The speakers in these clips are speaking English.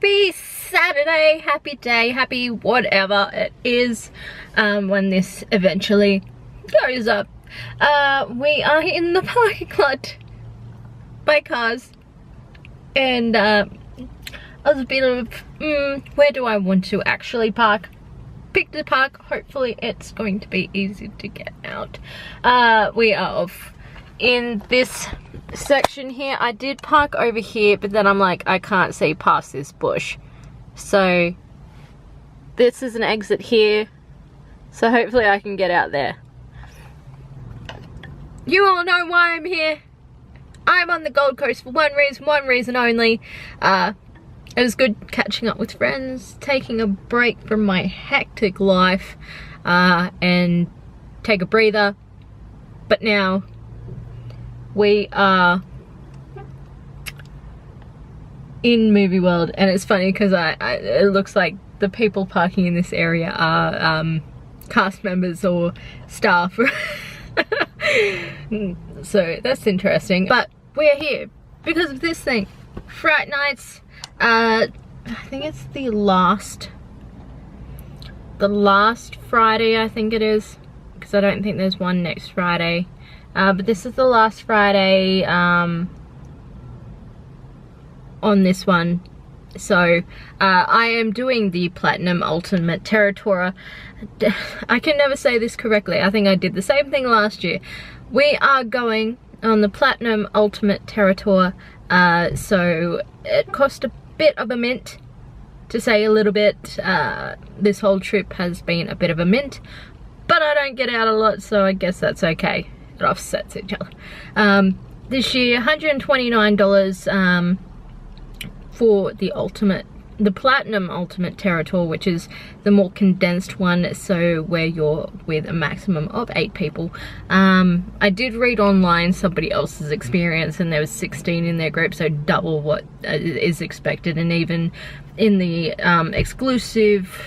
Happy Saturday, happy day, happy whatever it is when this eventually goes up. We are in the parking lot by cars, and I was a bit of where do I want to actually park? Pick the park. Hopefully it's going to be easy to get out. We are off in this section here. I did park over here, but then I'm like, I can't see past this bush, so this is an exit here, so hopefully I can get out there. You all know why I'm here. I'm on the Gold Coast for one reason only. It was good catching up with friends, taking a break from my hectic life, and take a breather. But now we are in Movie World, and it's funny because it looks like the people parking in this area are cast members or staff. So that's interesting. But we're here because of this thing, Fright Nights. I think it's the last Friday, I think it is, because I don't think there's one next Friday. But this is the last Friday on this one. So I am doing the Platinum Ultimate Terra Tour. I can never say this correctly. I think I did the same thing last year. We are going on the Platinum Ultimate Terra Tour. So it cost a bit of a mint, to say a little bit. This whole trip has been a bit of a mint, but I don't get out a lot, so I guess that's okay. It offsets each other. This year, $129 for the Platinum Ultimate Terra Tour, which is the more condensed one, so where you're with a maximum of 8 people. I did read online somebody else's experience, and there was 16 in their group, so double what is expected. And even in the exclusive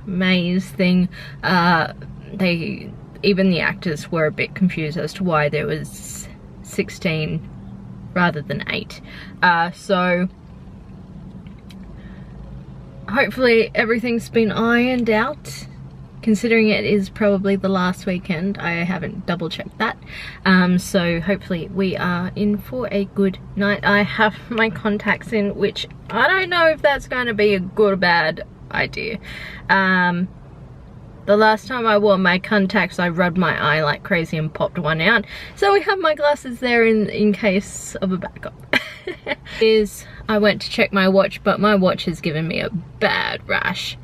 maze thing, even the actors were a bit confused as to why there was 16 rather than 8. So hopefully everything's been ironed out, considering it is probably the last weekend. I haven't double checked that. So hopefully we are in for a good night. I have my contacts in, which I don't know if that's going to be a good or bad idea. The last time I wore my contacts, I rubbed my eye like crazy and popped one out. So we have my glasses there in case of a backup. I went to check my watch, but my watch has given me a bad rash.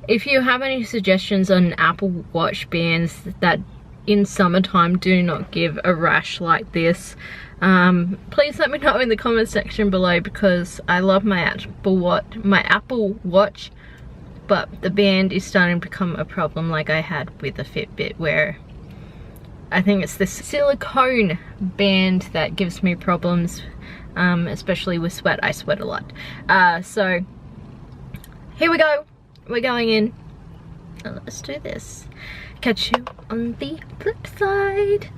If you have any suggestions on Apple Watch bands that in summertime do not give a rash like this, please let me know in the comment section below, because I love my Apple Watch, but the band is starting to become a problem, like I had with the Fitbit, where I think it's the silicone band that gives me problems, especially with sweat. I sweat a lot. So here we go. We're going in. Let's do this. Catch you on the flip side.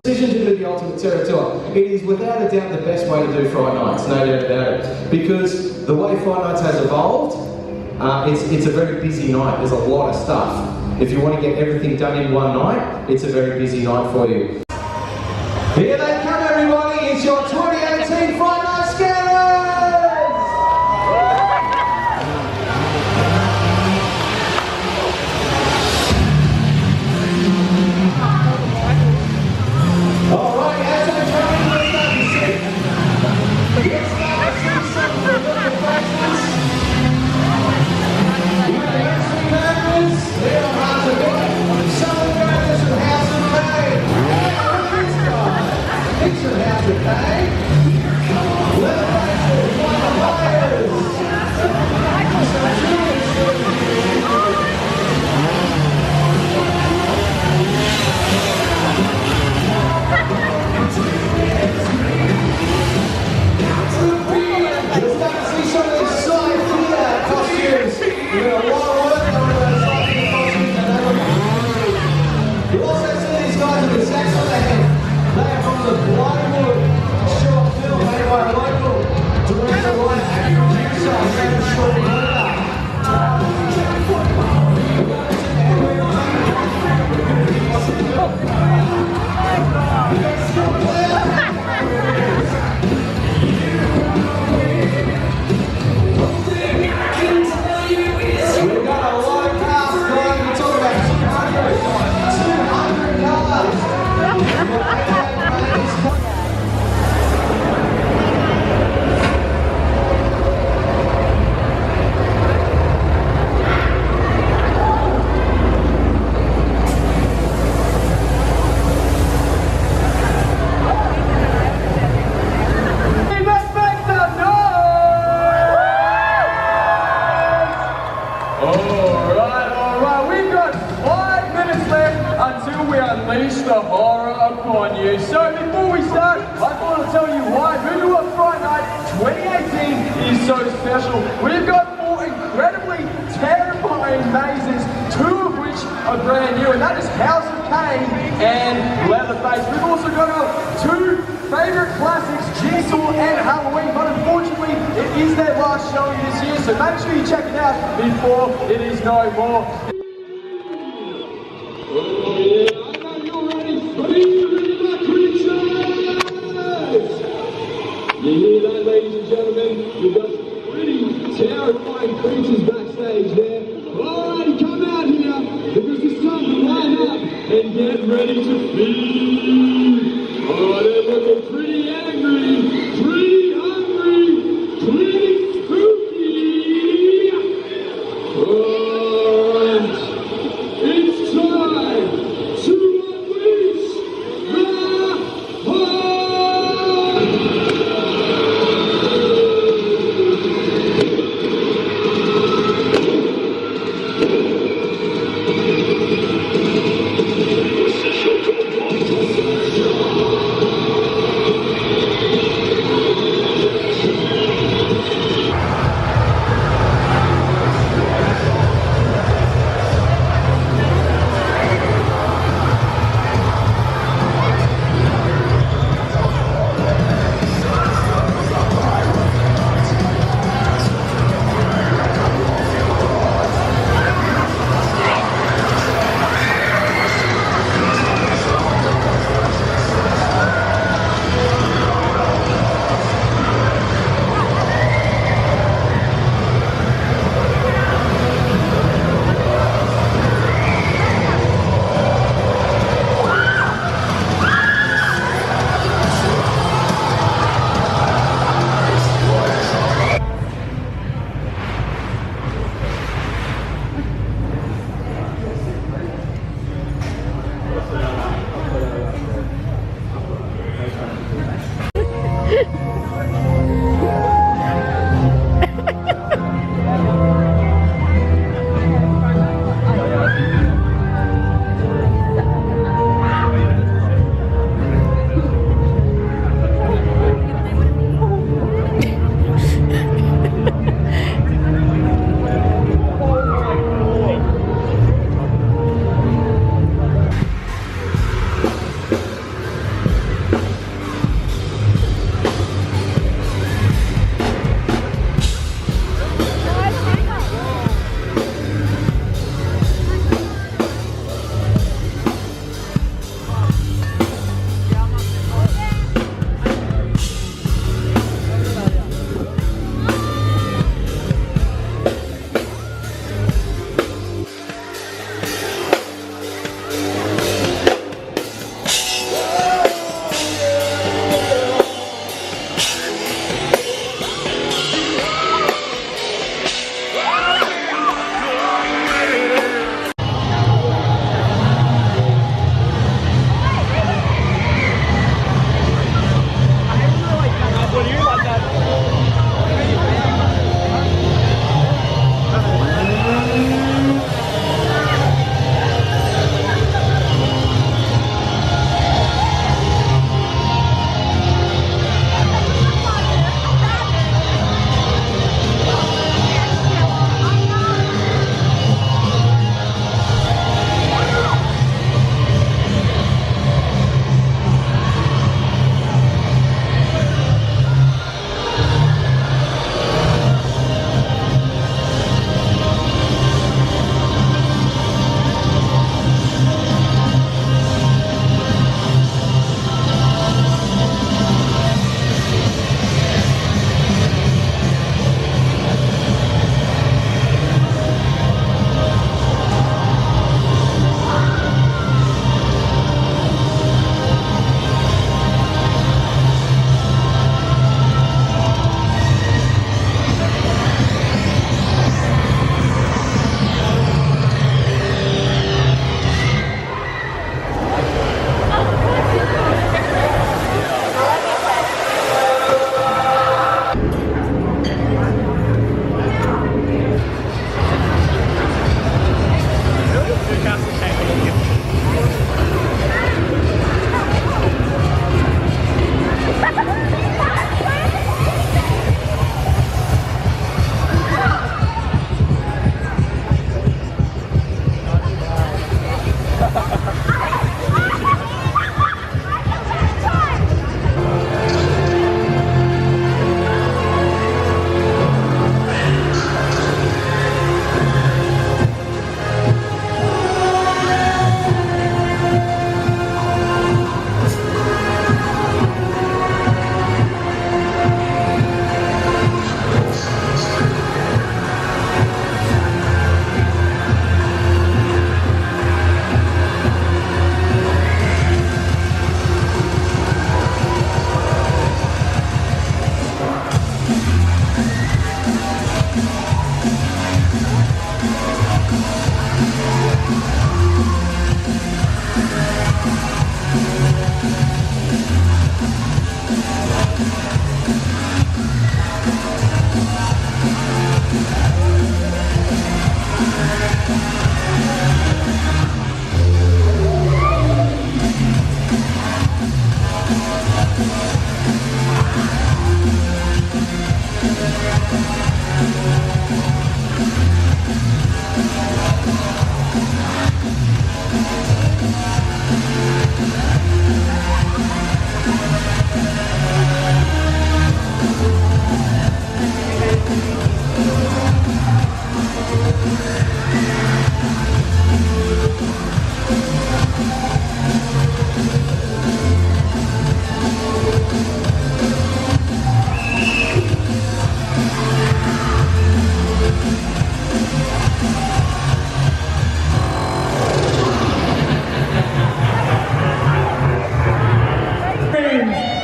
Decision to do the Ultimate Terra Tour. It is without a doubt the best way to do Fright Nights, no doubt about it. Because the way Fright Nights has evolved, it's a very busy night. There's a lot of stuff. If you want to get everything done in one night, it's a very busy night for you. Here they come, everybody. It's your 2018 Fright Night Scarers! Alright, as they come in, let's start to see. Let's start to see some of the little faces. With the Ashley Magnus, Leon Harteville, some of the guys from House of Pain. And this guy, everyone, and producer, David Short. We've got a lot of cars going. We're talking about 200 cars. Alright, we've got 5 minutes left until we unleash the horror upon you. So before we start, I thought I'd tell you why Voodoo of Fright Night 2018 is so special. We've got 4 incredibly terrifying mazes, 2 of which are brand new, and that is House of Cain and Leatherface. We've also got our 2 favourite classics, Jigsaw and Halloween, but unfortunately it is their last showing this year, so make sure you check it out before it is no more. Oh yeah, I know you're ready. Ready, my creatures! You hear that, ladies and gentlemen? We've got pretty terrifying creatures backstage there. Alright, come out here, because it's time to line up and get ready to feed. Oh, they're looking pretty angry, pretty hungry, pretty spooky. Alright, it's time to unleash the horror!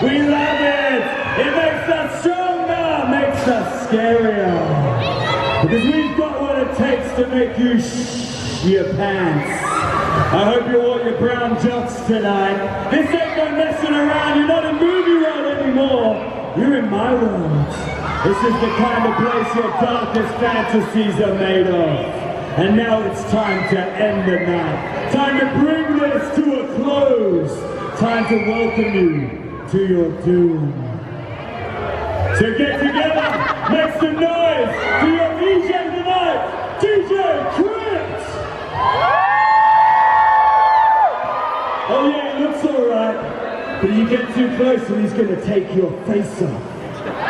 We love it! It makes us stronger, makes us scarier. Because we've got what it takes to make you shh your pants. I hope you wore your brown jocks tonight. This ain't no messing around, you're not in movie world anymore. You're in my world. This is the kind of place your darkest fantasies are made of. And now it's time to end the night. Time to bring this to a close. Time to welcome you to your doom. So get together, make some noise for your DJ tonight, DJ Chris! Oh yeah, it looks alright, but you get too close and he's gonna take your face off.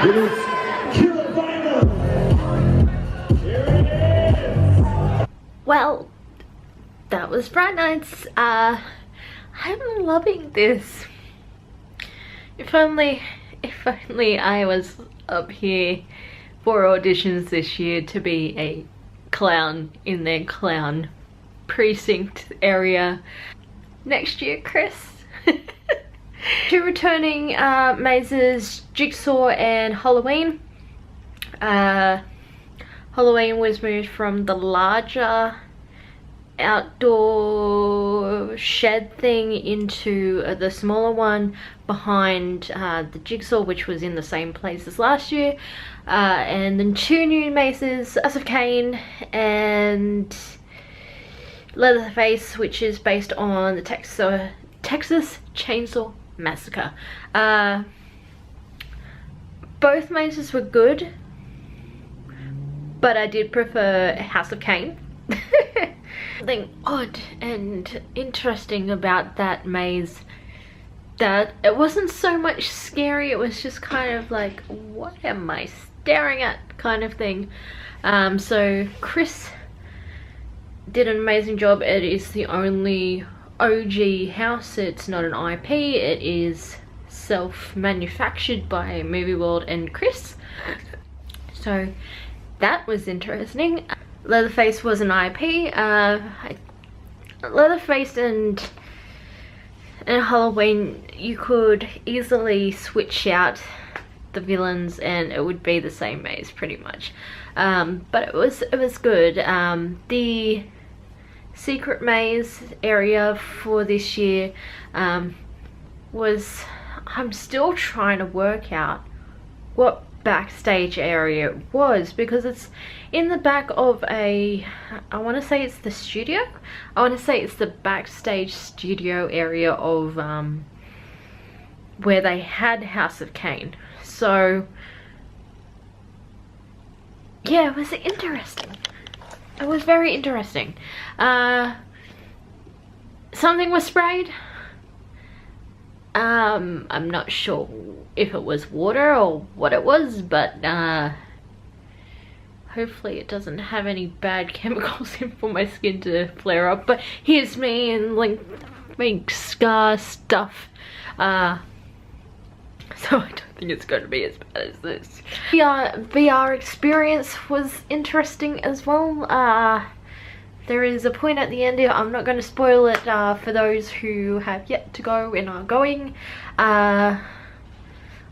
It is Killer Vinyl! Here it is! Well, that was Fright Nights. I'm loving this. If only I was up here for auditions this year to be a clown in their clown precinct area. Next year, Chris. Two returning mazes, Jigsaw and Halloween. Halloween was moved from the larger outdoor shed thing into the smaller one behind the Jigsaw, which was in the same place as last year, and then two new mazes, House of Cain and Leatherface, which is based on the Texas Chainsaw Massacre. Both mazes were good, but I did prefer House of Cain. Something odd and interesting about that maze, that it wasn't so much scary, it was just kind of like, what am I staring at kind of thing. So Chris did an amazing job. It is the only OG house, it's not an IP, it is self-manufactured by Movie World and Chris, so that was interesting. Leatherface was an IP. Leatherface and Halloween, you could easily switch out the villains and it would be the same maze pretty much. But it was good. The secret maze area for this year was, I'm still trying to work out what backstage area it was, because it's in the back of a, I want to say it's the studio, I want to say it's the backstage studio area of where they had House of Cain. So yeah, it was interesting. It was very interesting. Something was sprayed. I'm not sure if it was water or what it was, but hopefully it doesn't have any bad chemicals in for my skin to flare up. But here's me in like big scar stuff. So I don't think it's going to be as bad as this. The VR experience was interesting as well. There is a point at the end here, I'm not going to spoil it for those who have yet to go and are going,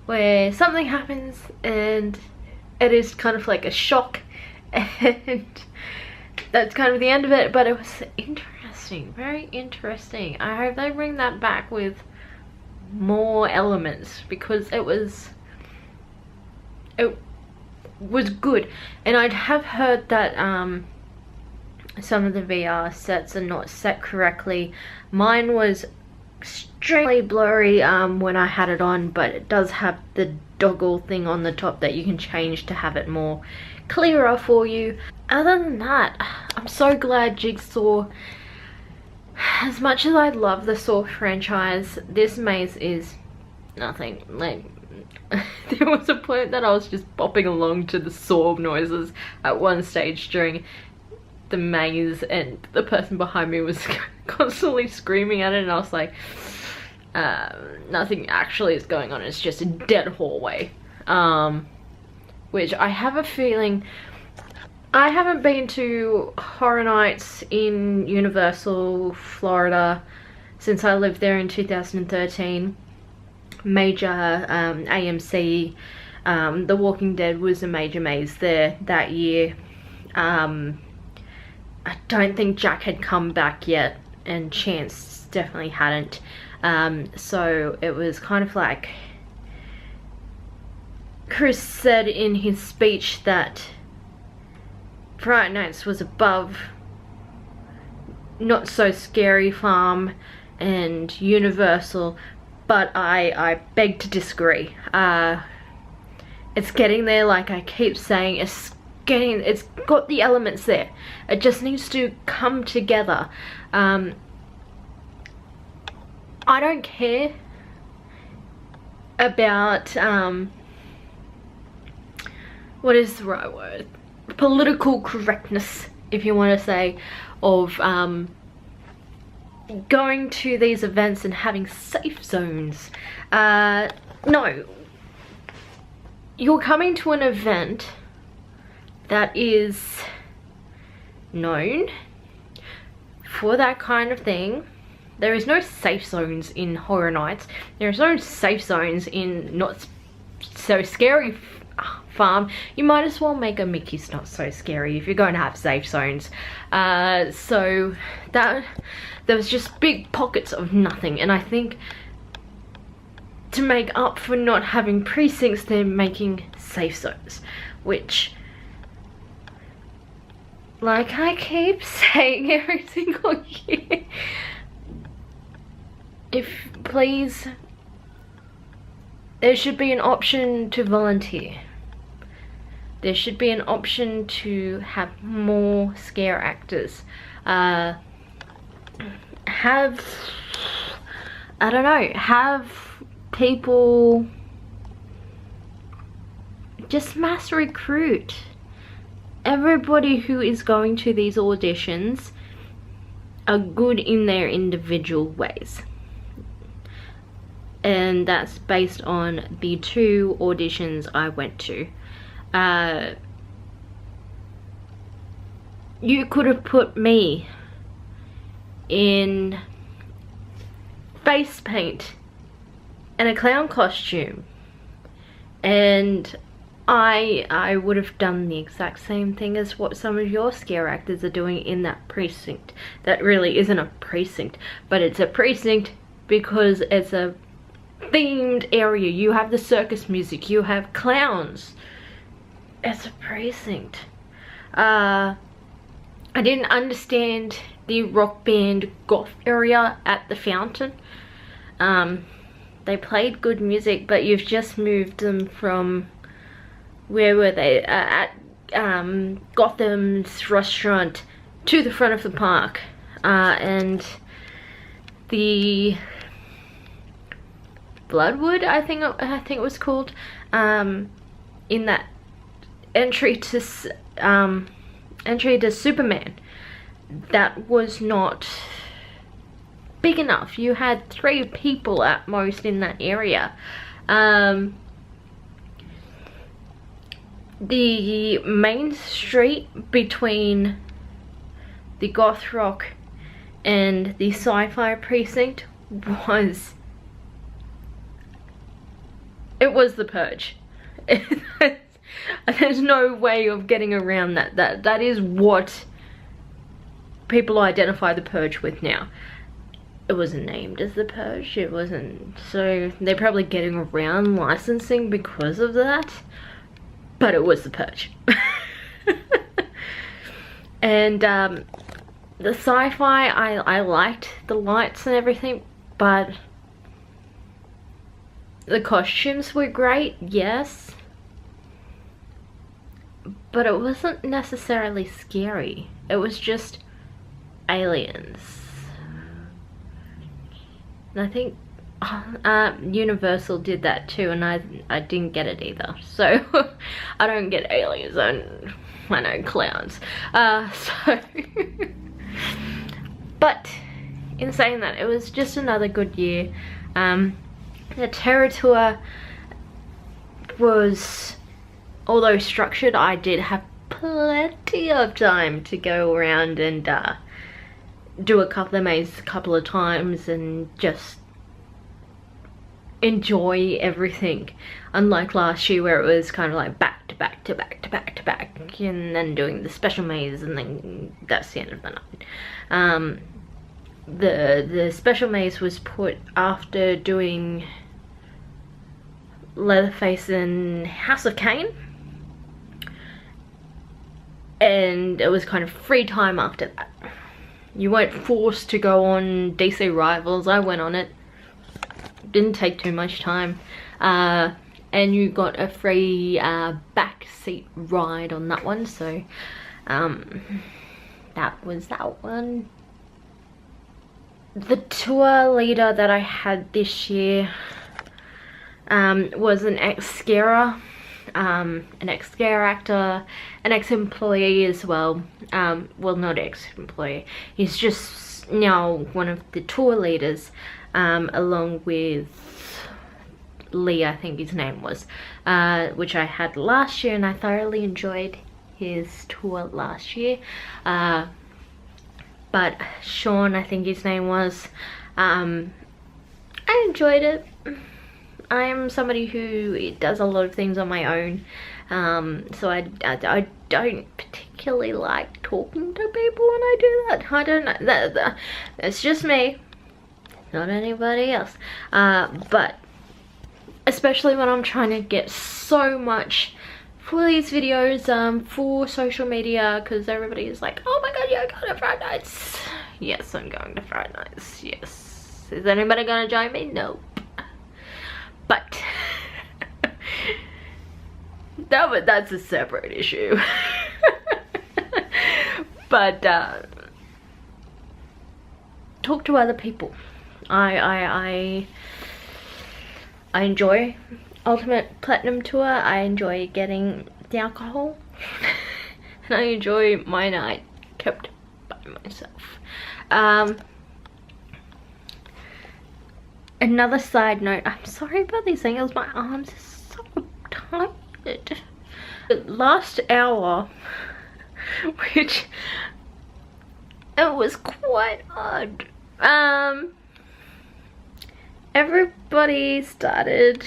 where something happens and it is kind of like a shock, and that's kind of the end of it. But it was interesting, very interesting. I hope they bring that back with more elements, because it was good. And I have heard that some of the VR sets are not set correctly. Mine was extremely blurry when I had it on, but it does have the toggle thing on the top that you can change to have it more clearer for you. Other than that, I'm so glad Jigsaw, as much as I love the Saw franchise, this maze is nothing. Like, there was a point that I was just bopping along to the Saw noises at one stage during the maze, and the person behind me was constantly screaming at it, and I was like, nothing actually is going on, it's just a dead hallway. Which I have a feeling, I haven't been to Horror Nights in Universal, Florida since I lived there in 2013. Major AMC, The Walking Dead was a major maze there that year. I don't think Jack had come back yet, and Chance definitely hadn't. So it was kind of like Chris said in his speech that Fright Nights was above Not So Scary Farm and Universal, but I beg to disagree. It's getting there, like I keep saying, it's got the elements there. It just needs to come together. I don't care about what is the right word? Political correctness, if you want to say, of going to these events and having safe zones. No, you're coming to an event that is known for that kind of thing. There is no safe zones in Horror Nights. There is no safe zones in Not So Scary Farm. You might as well make a Mickey's Not So Scary if you're going to have safe zones. So that there was just big pockets of nothing, and I think to make up for not having precincts, they're making safe zones, which, like I keep saying every single year, please, there should be an option to volunteer. There should be an option to have more scare actors. I don't know, have people just mass recruit. Everybody who is going to these auditions are good in their individual ways. And that's based on the 2 auditions I went to. You could have put me in face paint and a clown costume, and I would have done the exact same thing as what some of your scare actors are doing in that precinct. That really isn't a precinct, but it's a precinct because it's a themed area. You have the circus music, you have clowns. It's a precinct. I didn't understand the rock band goth area at the fountain. They played good music, but you've just moved them from, where were they, at Gotham's restaurant to the front of the park. And the Bloodwood, I think it was called, in that entry to Superman, that was not big enough. You had 3 people at most in that area. The main street between the goth rock and the sci-fi precinct was, it was the Purge. There's no way of getting around that. That is what people identify the Purge with now. It wasn't named as the Purge, it wasn't, so they're probably getting around licensing because of that. but it was the Purge. And the sci-fi, I liked the lights and everything, but the costumes were great, yes, but it wasn't necessarily scary. It was just aliens. And I think Universal did that too, and I didn't get it either. So I don't get aliens, I know clowns. But in saying that, it was just another good year. The Terror Tour was, although structured, I did have plenty of time to go around and do a couple of mazes a couple of times and just enjoy everything, unlike last year where it was kind of like back to back to back to back to back, and then doing the special maze, and then that's the end of the night. The special maze was put after doing Leatherface and House of Cain, and it was kind of free time after that. You weren't forced to go on DC Rivals. I went on it, didn't take too much time, and you got a free back seat ride on that one, so that was that one. The tour leader that I had this year was an ex-scarer, actor, an ex-employee as well. Well, not ex-employee, he's just now one of the tour leaders, along with Lee, I think his name was, which I had last year, and I thoroughly enjoyed his tour last year. But Sean, I think his name was, I enjoyed it. I am somebody who does a lot of things on my own, so I don't particularly like talking to people when I do that. I don't know, that's just me, not anybody else. But especially when I'm trying to get so much for these videos, for social media, because everybody is like, oh my god, you're going to Fright Nights. Yes, I'm going to Fright Nights, yes. Is anybody gonna join me? Nope. But that's a separate issue. But talk to other people. I enjoy Ultimate Platinum Tour. I enjoy getting the alcohol. And I enjoy my night kept by myself. Another side note, I'm sorry about these angles, my arms are so tired. The last hour, which it was quite odd. Everybody started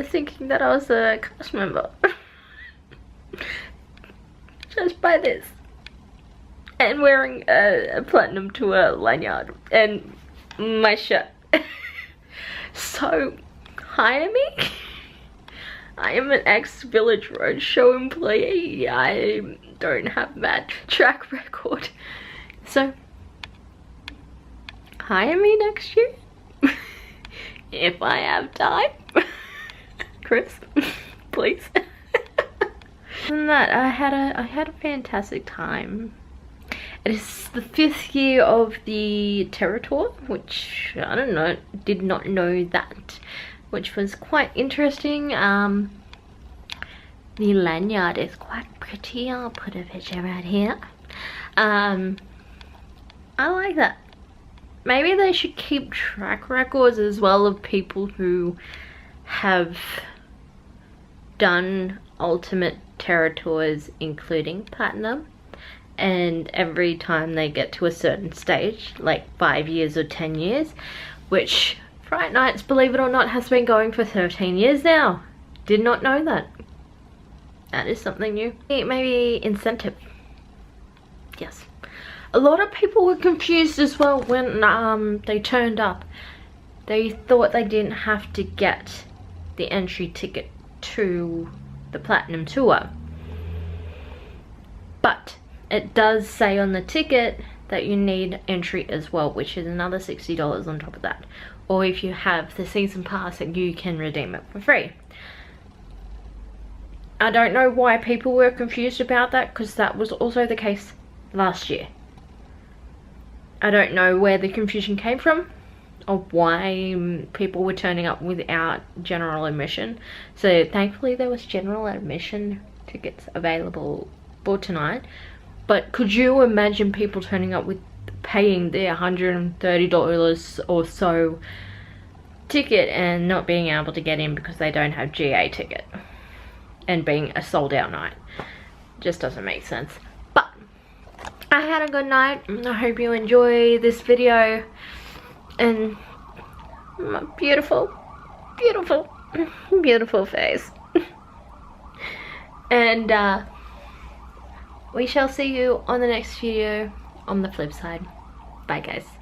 thinking that I was a cast member just by this, and wearing a Platinum Tour lanyard and my shirt. So hire me. I am an ex-Village Roadshow employee. I don't have bad track record, so hire me next year if I have time. Chris, please. Than that, I had a fantastic time. It is the 5th year of the Terror Tour, which I don't know, did not know that, which was quite interesting. The lanyard is quite pretty. I'll put a picture right here. I like that. Maybe they should keep track records as well of people who have done Ultimate Terror Tours, including Platinum, and every time they get to a certain stage, like 5 years or 10 years, which Fright Nights, believe it or not, has been going for 13 years now. Did not know that. That is something new. Maybe incentive. Yes. A lot of people were confused as well when they turned up. they thought they didn't have to get the entry ticket to the Platinum Tour. But it does say on the ticket that you need entry as well, which is another $60 on top of that. Or if you have the season pass, you can redeem it for free. I don't know why people were confused about that, because that was also the case last year. I don't know where the confusion came from, or why people were turning up without general admission. So thankfully there was general admission tickets available for tonight. But could you imagine people turning up with paying their $130 or so ticket and not being able to get in because they don't have GA ticket, and being a sold out night? Just doesn't make sense. But I had a good night. I hope you enjoy this video, and my beautiful face. And we shall see you on the next video on the flip side. Bye guys.